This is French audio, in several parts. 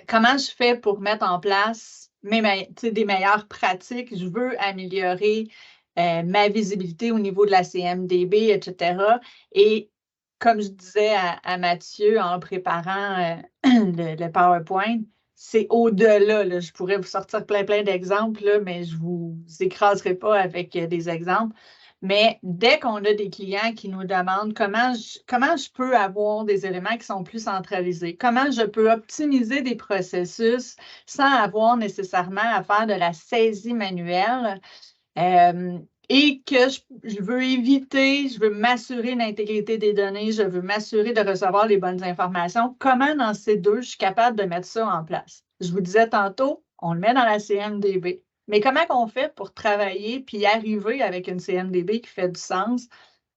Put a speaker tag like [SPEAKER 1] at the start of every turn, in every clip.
[SPEAKER 1] comment je fais pour mettre en place des meilleures pratiques? Je veux améliorer ma visibilité au niveau de la CMDB, etc. Et comme je disais à Mathieu en préparant le PowerPoint, c'est au-delà. Là. Je pourrais vous sortir plein d'exemples, là, mais je ne vous écraserai pas avec des exemples. Mais dès qu'on a des clients qui nous demandent comment je peux avoir des éléments qui sont plus centralisés, comment je peux optimiser des processus sans avoir nécessairement à faire de la saisie manuelle et que je veux éviter, je veux m'assurer de l'intégrité des données, je veux m'assurer de recevoir les bonnes informations, comment dans ces deux, je suis capable de mettre ça en place? Je vous disais tantôt, on le met dans la CMDB. Mais comment on fait pour travailler puis arriver avec une CMDB qui fait du sens?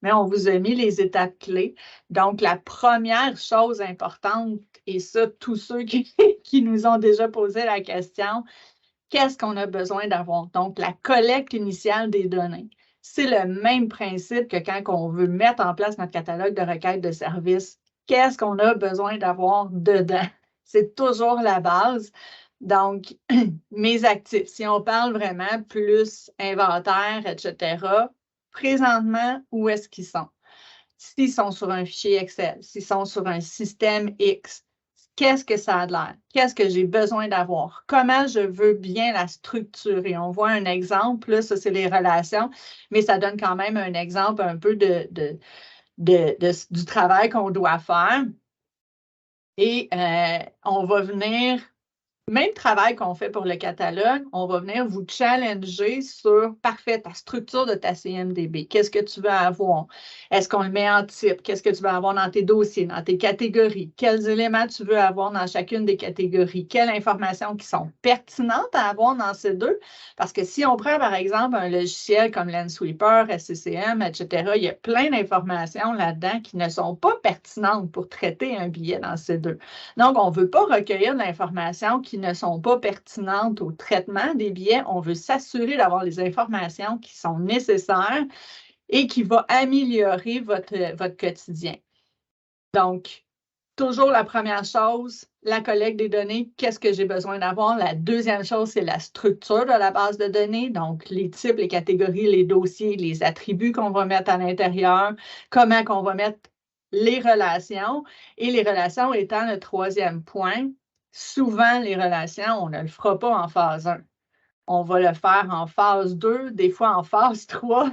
[SPEAKER 1] Mais on vous a mis les étapes clés. Donc, la première chose importante, et ça, tous ceux qui nous ont déjà posé la question, qu'est-ce qu'on a besoin d'avoir? Donc, la collecte initiale des données. C'est le même principe que quand on veut mettre en place notre catalogue de requêtes de services. Qu'est-ce qu'on a besoin d'avoir dedans? C'est toujours la base. Donc, mes actifs, si on parle vraiment plus inventaire, etc., présentement, où est-ce qu'ils sont? S'ils sont sur un fichier Excel, s'ils sont sur un système X, qu'est-ce que ça a de l'air? Qu'est-ce que j'ai besoin d'avoir? Comment je veux bien la structurer? On voit un exemple, là, ça c'est les relations, mais ça donne quand même un exemple un peu du travail qu'on doit faire. Et on va venir, même travail qu'on fait pour le catalogue, on va venir vous challenger sur, parfait, ta structure de ta CMDB. Qu'est-ce que tu veux avoir? Est-ce qu'on le met en type? Qu'est-ce que tu veux avoir dans tes dossiers, dans tes catégories? Quels éléments tu veux avoir dans chacune des catégories? Quelles informations qui sont pertinentes à avoir dans ces deux? Parce que si on prend, par exemple, un logiciel comme Landsweeper, SCCM, etc., il y a plein d'informations là-dedans qui ne sont pas pertinentes pour traiter un billet dans ces deux. Donc, on ne veut pas recueillir de l'information qui ne sont pas pertinentes au traitement des billets. On veut s'assurer d'avoir les informations qui sont nécessaires et qui vont améliorer votre quotidien. Donc, toujours la première chose, la collecte des données, qu'est-ce que j'ai besoin d'avoir? La deuxième chose, c'est la structure de la base de données, donc les types, les catégories, les dossiers, les attributs qu'on va mettre à l'intérieur, comment qu'on va mettre les relations. Et les relations étant le troisième point, souvent les relations, on ne le fera pas en phase 1. On va le faire en phase 2, des fois en phase 3.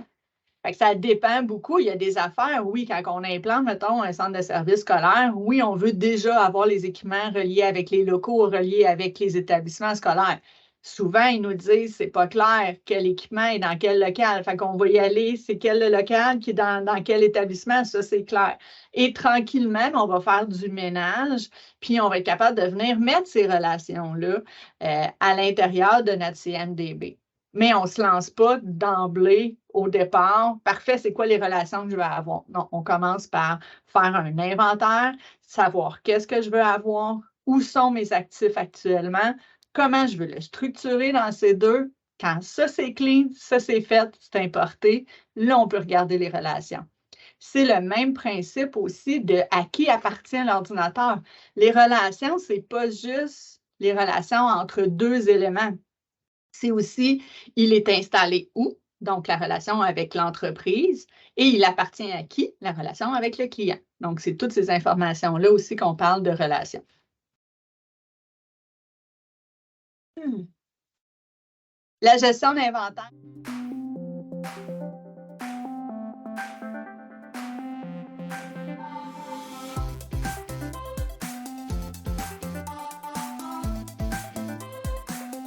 [SPEAKER 1] Fait que ça dépend beaucoup. Il y a des affaires, oui, quand on implante, mettons, un centre de service scolaire, oui, on veut déjà avoir les équipements reliés avec les locaux, reliés avec les établissements scolaires. Souvent, ils nous disent, c'est pas clair quel équipement est dans quel local. Fait qu'on va y aller, c'est quel le local qui est dans quel établissement, ça, c'est clair. Et tranquillement, on va faire du ménage, puis on va être capable de venir mettre ces relations-là à l'intérieur de notre CMDB. Mais on ne se lance pas d'emblée au départ. Parfait, c'est quoi les relations que je veux avoir? Non, on commence par faire un inventaire, savoir qu'est-ce que je veux avoir, où sont mes actifs actuellement, comment je veux le structurer dans ces deux. Quand ça, c'est clean, ça, c'est fait, c'est importé, là, on peut regarder les relations. C'est le même principe aussi de à qui appartient l'ordinateur. Les relations, ce n'est pas juste les relations entre deux éléments. C'est aussi, il est installé où? Donc, la relation avec l'entreprise. Et il appartient à qui? La relation avec le client. Donc, c'est toutes ces informations-là aussi qu'on parle de relation. La gestion d'inventaire.